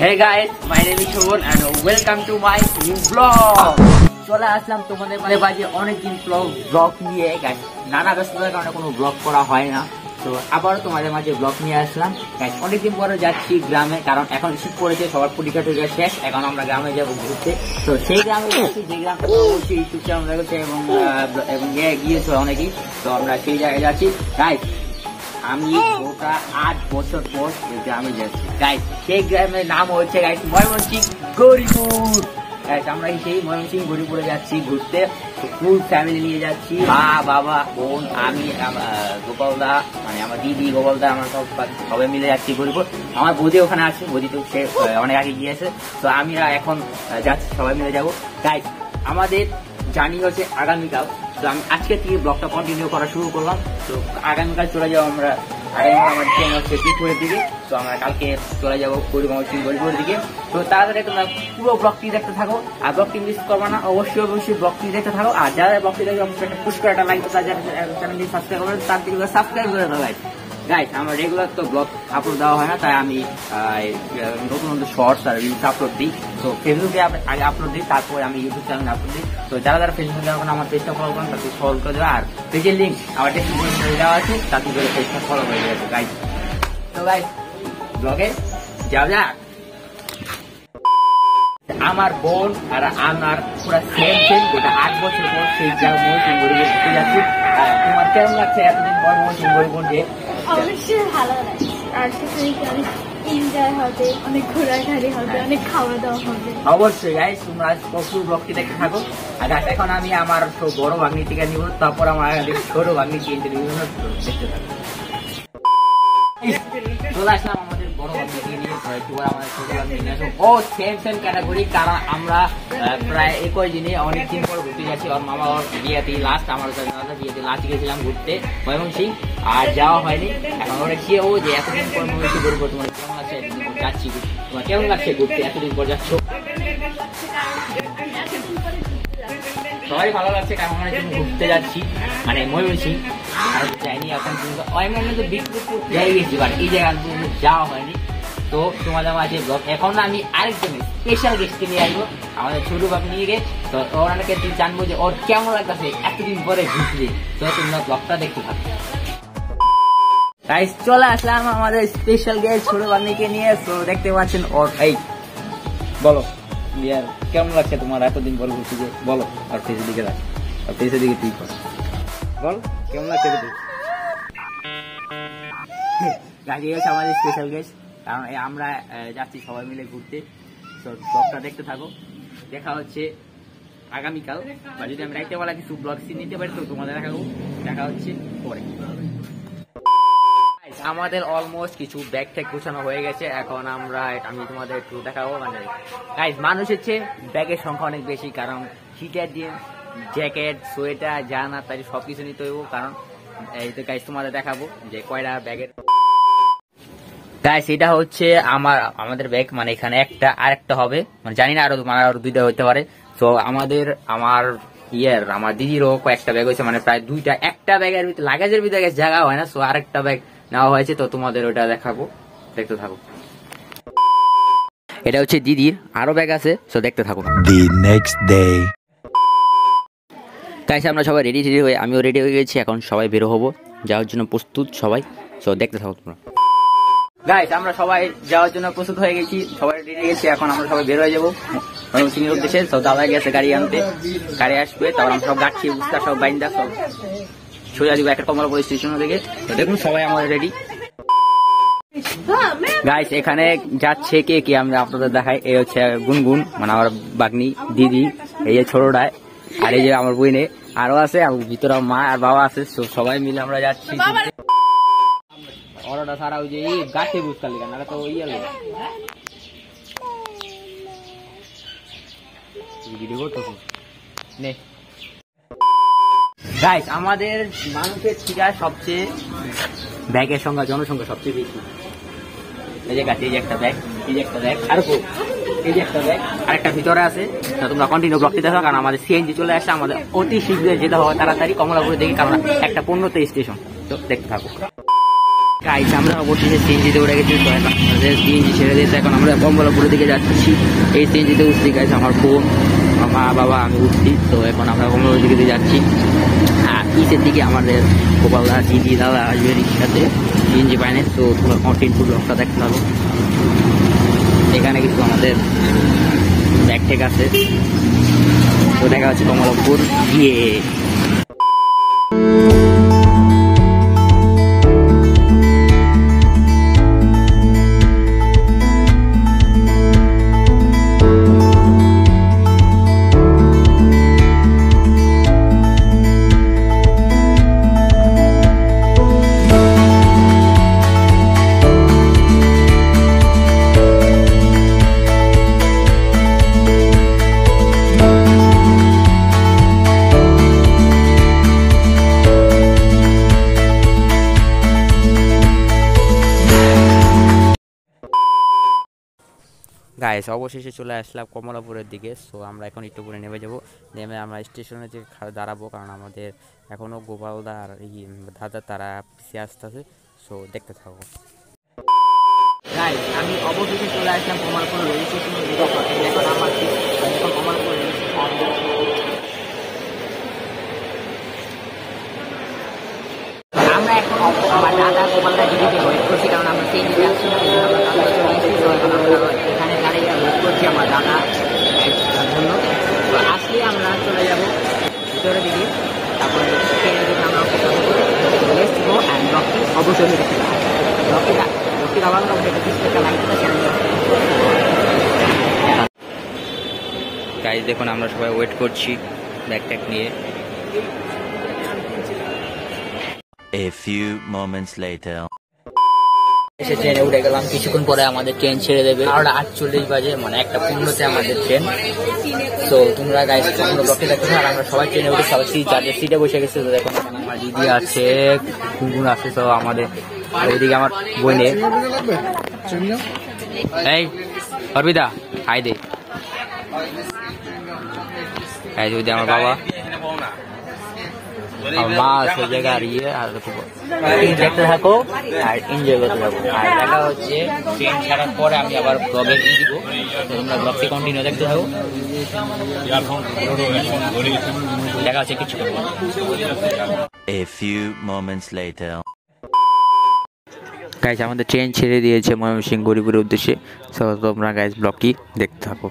Hey guys, my name is Shobon and welcome to my new vlog. চলে আসলাম তোমাদের মাঝে অনেকদিন ব্লগ নিয়ে গাইস, নানা ব্যস্ততার কারণে কোনো ব্লগ করা হয় না। তো আবারও তোমাদের মাঝে ব্লগ নিয়ে আসলাম গাইস। অনেকদিন পরে যাচ্ছি গ্রামে, কারণ এখন শীত পড়েছে, সবার পরীক্ষা টরীক্ষা শেষ, এখন আমরা গ্রামে যাবো ঘুরতে। তো সেই গ্রামে যাচ্ছি, যে গ্রামটা অবশ্যই ইউটিউব চ্যানেল রয়েছে এবং গিয়েছে অনেকেই। তো আমরা সেই জায়গায় যাচ্ছি গাইস। আমি গোটা 8 বছর পর গ্রামে যাচ্ছি গাইস। সেই গ্রামের নাম হচ্ছে গাইস ময়মনসিংহ গৌরীপুর গাইস। আমরা সেই ময়মনসিংহ গৌরীপুরে যাচ্ছি ঘুরতে, ফুল ফ্যামিলি নিয়ে যাচ্ছি, মা বাবা বোন আমি গোপালদা, মানে আমার দিদি গোপালদা, আমরা সবাই মিলে যাচ্ছি গৌরীপুর। আমার বৌদি ওখানে আছে, বৌদি তো সে অনেক আগে গিয়েছে। তো আমি এখন যাচ্ছি, সবাই মিলে যাবো গাইস। আমাদের জার্নি হচ্ছে আগামীকাল। তো আমি আজকে থেকে ব্লগটা কন্টিনিউ করা শুরু করলাম। তো আগামীকাল চলে যাবো আমরা, আগামীকাল আমার ট্রেন হচ্ছে ত্রিপুরের দিকে। তো আমরা কালকে চলে যাবো গৌরীপুরের দিকে। তো তাড়াতাড়ি তোমরা পুরো ব্লগটি দেখতে থাকো, আর ব্লগটি মিস করবো না, অবশ্যই ব্লগটি দেখতে থাকো। আর যারা ব্লগটি দেখবে অবশ্যই একটা পুশ করে একটা লাইক করতে, যারা চ্যানেলটি সাবস্ক্রাইব করবে তার থেকে সাবস্ক্রাইব করে দেওয়া গাইস। আমার রেগুলার তো ব্লগ আপলোড দেওয়া হয় না, তাই আমি নতুন নতুন শর্টস আর রিলস আপলোড দিই। তো ফেসবুকে আগে আপলোড দিই, তারপরে আমি ইউটিউব চ্যানেলে আপলোড দিই। তো যারা ফেসবুকে যাওয়ার আমার পেজটা ফলো করেন তাদের ফলো করে দেওয়া, আর পেজের লিঙ্ক আমার ডেসক্রিপশনে দেওয়া আছে, তাতে করে পেজটা ফলো করে দেওয়া গাইস। তো গাইস ব্লগে যাও যাক। আমার বোন আর আমার পুরো সেম গোটা 8 বছর পর সেই ময়মনসিংহ গৌরীপুর ঘুরতে যাচ্ছি। তোমার কেমন লাগছে এতদিন পর ময়মনসিংহ গৌরীপুর যে? অবশ্যই ভালো লাগে, আর সেখানে অনেক এনজয় হবে, অনেক ঘোরাঘুরি হবে, অনেক খাওয়া দাওয়া হবে। অবশ্যই গাইস, তোমরা পুরো ব্লগটি দেখতে থাকো। আর এখন আমি আমার বড় ভাগ্নি থেকে নিব, তারপর আমার ছোট ভাগ্নি ইন্টারভিউ দেখতে থাকো। চলে আসলাম আমাদের বড় ভাগ্নিকে নিয়ে, আমাদের ছোট ভাগ্নি নিয়ে আসো। ও সেম ক্যাটাগরি, কারণ আমরা প্রায় একই দিনে অনেকদিন পর ঘুরতে যাচ্ছি। ওর মামা ওর বিয়েতে লাস্ট, আমার বিয়েতে লাস্ট গিয়েছিলাম ঘুরতে ময়মনসিংহ, আর যাওয়া হয়নি। এখন ওরা কি ও যে এতদিন পর ময়মনসিংহ ঘুরবো, তোমার কেমন লাগছে? এতদিন পর যাচ্ছি, তোমার কেমন লাগছে ঘুরতে এতদিন পর যাচ্ছ? সবাই ভালো লাগছে, কারণ আমরা ঘুরতে যাচ্ছি মানে ময়মনসিংহ, আর যাইনি এখন তো বিক্রমপুর যাই গেছি, বাট এই জায়গা যাওয়া হয়নি। তো তোমাদের মাঝে ব্লগ এখন আমি আরেকজন স্পেশাল গেস্টকে নিয়ে আসবো, আমাদের ছোট বাবু নিয়ে গিয়ে। তো ওর অনেকে জানবো যে ওর কেমন লাগতেছে এতদিন পরে ঘুরতে। তো তোমরা ব্লগটা দেখতে থাকো গাইস। চলে আসলাম আমাদের স্পেশাল গেস্ট ছোট বাবুকে নিয়ে। তো দেখতে পাচ্ছেন ওর, এই বলো বিয়ার কেমন লাগছে তোমার এতদিন পরে ঘুরতে গিয়ে, বলো। আর পেছনের দিকে রাখ, আর পেছনের দিকে ঠিক করো, বল কেমন লাগছে? গাড়ি গেছে আমাদের স্পেশাল গেস্ট, কারণ আমরা যাচ্ছি সবাই মিলে ঘুরতে। তো ব্লগটা দেখতে থাকো, দেখা হচ্ছে আগামীকাল। বা যদি আমি রাইতে বেলা কিছু ব্লগ সিন নিতে পারি তো তোমাদের দেখা হচ্ছে পরে। আমাদের অলমোস্ট কিছু ব্যাগ ট্যাগ গোছানো হয়ে গেছে, এখন আমি তোমাদের একটু দেখাবো। মানে গাইস মানুষ হচ্ছে ব্যাগের সংখ্যা অনেক বেশি, কারণ শীতের দিন জ্যাকেট সোয়েটার জানা তাই সবকিছু নিতে হইব। কারণ এই তো গাইস তোমাদের দেখাবো যে কয়টা ব্যাগের। গাইস এটা হচ্ছে আমাদের ব্যাগ, মানে এখানে আরেকটা হবে, মানে জানি না আরো দুইটা হতে পারে। তো আমার দিদিরও কয়েকটা ব্যাগ হয়েছে, মানে প্রায় দুইটা। একটা ব্যাগের ভিতরে লাগেজের ভিতরে জায়গা হয় না, সো আরেকটা ব্যাগ নেওয়া হয়েছে। তো তোমাদের ওটা দেখাবো, দেখতে থাকো। এটা হচ্ছে দিদির, আরো ব্যাগ আছে, সো দেখতে থাকো। The next day. গাইস আমরা সবাই রেডি হয়ে, আমিও রেডি হয়ে গেছি, এখন সবাই বের হবো, যাওয়ার জন্য প্রস্তুত সবাই। সো দেখতে থাকো তোমরা। গাইস আমরা সবাই যাওয়ার জন্য প্রস্তুত হয়ে গেছি, সবাই রেডি গেছি, এখন আমরা সবাই বের হয়ে যাবো ময়মনসিংহের উদ্দেশ্যে। তো দাদা গেছে গাড়ি আনতে, গাড়ি আসবে, তারপর আমরা সব গাছি বুঝতে সব বাইন্দা সব সোজা দিব একটা কমলাপুর স্টেশন থেকে। তো দেখুন সবাই আমাদের রেডি। গাইস এখানে যাচ্ছে কে আমরা আপনাদের দেখাই। এই হচ্ছে গুনগুন, মানে আমার বাগনি দিদি, এই যে ছোটটায়, আর এই যে আমার বইনে আরো আছে, আর ভিতরে মা আর বাবা আছে। সবাই মিলে আমরা যাচ্ছি। অরোটা সারা ওই যে এই গাছে বুঝতে লিখা না তো ইয়ে ভিডিও করতেছি নে। গাইস আমাদের মানুষের ঠিকায় সবচেয়ে ব্যাগের সংখ্যা, জনসংখ্যা সবচেয়ে বেশি। এই যে গাছে, এই যে একটা ব্যাগ, এই যে একটা ব্যাগ, আর এই যে একটা ব্যাগ, আর একটা ভিতরে আছে। তোমরা কন্টিনিউ ব্লগটি দেখো, কারণ আমাদের সিএনজি চলে আসছে, আমাদের অতি শীঘ্রই যেতে হবে তাড়াতাড়ি কমলাপুরের দিকে, কারণ একটা 15তে স্টেশন। তো দেখতে থাকো। গাইস আমরা অবশেষে সিএনজিতে উঠে গেছি। তো এখন আমাদের সিএনজি ছেড়ে দিয়েছে, এখন আমরা কমলাপুরের দিকে যাচ্ছি। এই সিএনজিতে উঠছি গাইস, আমার বোন, মা, বাবা, আমি উঠছি। তো এখন আমরা কমলাপুরের দিকে যাচ্ছি। আর পিছের দিকে আমাদের গোপাল দাদা, দিদি, দাদা আসবে রিক্সাতে, সিএনজি পাইনে। তো তোমরা কন্টিনিউ ব্লগটা দেখতে পাবো। এখানে কিছু আমাদের ব্যাগ ঠেক আছে। তো দেখা যাচ্ছে কমলাপুর গিয়ে। গাইস অবশেষে চলে আসলাম কমলাপুরের দিকে। সো আমরা এখন একটু পরে নেমে যাবো, নেমে আমরা স্টেশনে যে দাঁড়াবো, কারণ আমাদের এখনও গোপালদা আর দাদা তারা পিছিয়ে আসতেছে। সো দেখতে থাকবো। গাইস আমি অবশেষে চলে আসলাম কমলাপুর রেল স্টেশনে। এখন আমার এখন কমলাপুর রেল আমরা এখন আমার দাদা গোপালদা দিদিকে ওয়েট করছি, কারণ আমরা সেই দিকে আসছি। এখানে দাঁড়িয়ে ওয়েট করছি আমার দাদা জন্য। তো আসলে আমরা চলে যাবো ভিতরের দিকে, তারপরে ট্রেনের জন্য আমরা লেটস গো অ্যান্ড রকি অবশ্যই দেখতে পাবো। রকি আবার একটা লাইট গাইজ দেখুন আমরা সবাই ওয়েট করছি ব্যাগ ট্যাগ নিয়ে। A few moments later. এসে ট্রেনে উঠে গেলাম, কিছুক্ষণ পরে আমাদের ট্রেন ছেড়ে দেবে। 8:48 বাজে, মানে 1:15 আমাদের ট্রেন। তো তোমরা গাইস কোনো ব্লকে দেখো। আর আমরা সবাই ট্রেনে উঠে সবাই যাদের সিটে বসে গেছে। তো দেখো আমার দিদি আছে, কুকুর আছে, তো আমাদের ওইদিকে আমার বোনে এই অর্পিতা হাই দে, ওইদিকে আমার বাবা, আমার মা আছে জায়গা আর ইয়ে। আর দেখতে থাকো আর এনজয় করতে থাকো। আর দেখা হচ্ছে ট্রেন ছাড়ার পরে আমি আবার ব্লগে দিয়ে দিব। তোমরা ব্লগটি কন্টিনিউ দেখতে থাকো। দেখা হচ্ছে কিছু। A few moments later. Guys আমাদের ট্রেন ছেড়ে দিয়েছে ময়মনসিংহ গরিপুরের উদ্দেশ্যে। তো তোমরা গাইস ব্লগটি দেখতে থাকো।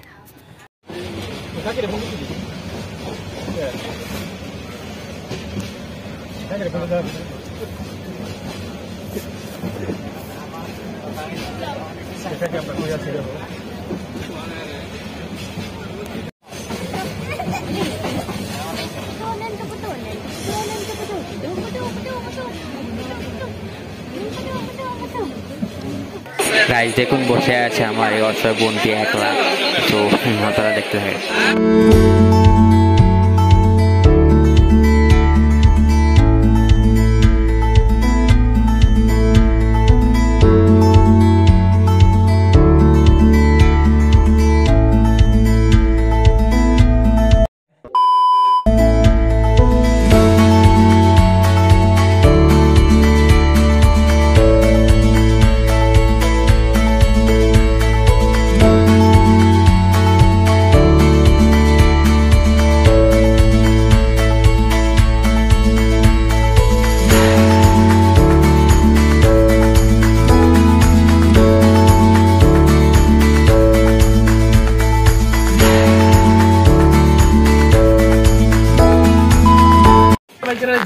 গাইস দেখুন বসে আছে আমার এই অসহায় বোনটি একলা। তো তারা দেখতে থাকে।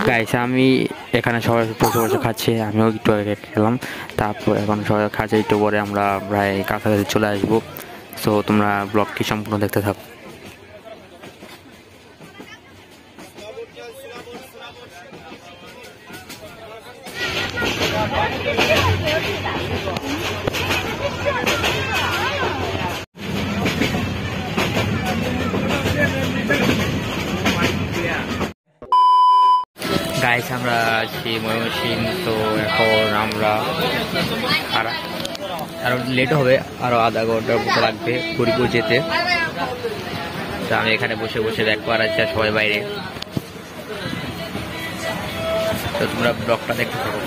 গাইস আমি এখানে সবাই বসে বসে খাচ্ছে, আমিও একটু আগে খেলাম। তারপর এখন সবাই খাচ্ছে, একটু পরে আমরা প্রায় কাছাকাছি চলে আসবো। সো তোমরা ব্লগটি সম্পূর্ণ দেখতে থাকো। গাইস আমরা আছি ময়মনসিংহ। তো এখন আমরা আরো লেট হবে, আরো আধা ঘন্টার মতো লাগবে গরিপুর যেতে। তো আমি এখানে বসে বসে ব্যাগ করাচ্ছি, সবাই বাইরে। তো তোমরা ব্লগটা দেখতে থাকো।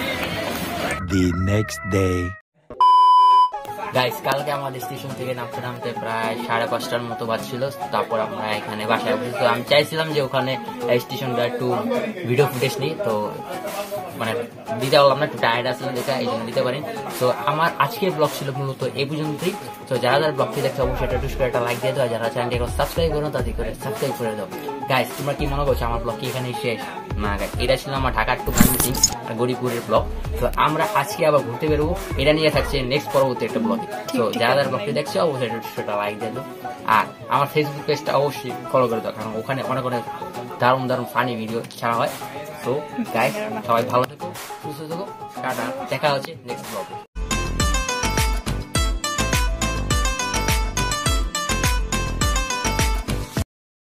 The next day. গাইস, কালকে আমাদের স্টেশন থেকে নামতে নামতে প্রায় 5:30টার মতো বাজছিল। তারপর আমরা এখানে বাসায় উঠেছি। তো আমি চাইছিলাম যে ওখানে স্টেশনটা একটু ভিডিও ফুটেজ নিই, তো মানে দিতে পারলাম না, একটু টায়ার্ড আসলে দেখা, এই জন্য দিতে পারি। তো আমার আজকের ব্লগ ছিল মূলত এই পর্যন্তই। তো যারা যারা ব্লগটি দেখছে অবশ্যই একটা টুস করে একটা লাইক দিয়ে দাও, আর যারা চ্যানেলটি এখন সাবস্ক্রাইব করো তাদের করে সাবস্ক্রাইব করে দাও। গাইস, তোমরা কি মনে করছো আমার ব্লগ কি এখানেই শেষ? না গাইস, এটা ছিল আমার ঢাকার টু মিটিং আর গরিপুরের ব্লগ। তো আমরা আজকে আবার ঘুরতে বেরোবো, এটা নিয়ে থাকছে নেক্সট পরবর্তী একটা ব্লগে। তো যারা যারা ব্লগটি দেখছো অবশ্যই একটা লাইক দিয়ে দাও, আর আমার ফেসবুক পেজটা অবশ্যই ফলো করে দাও, কারণ ওখানে অনেক অনেক দারুণ দারুণ ফানি ভিডিও ছাড়া হয়। তো গাইস, সবাই ভালো থেকো, সুস্থ থেকো, টাটা, দেখা হচ্ছে নেক্সট ব্লগে।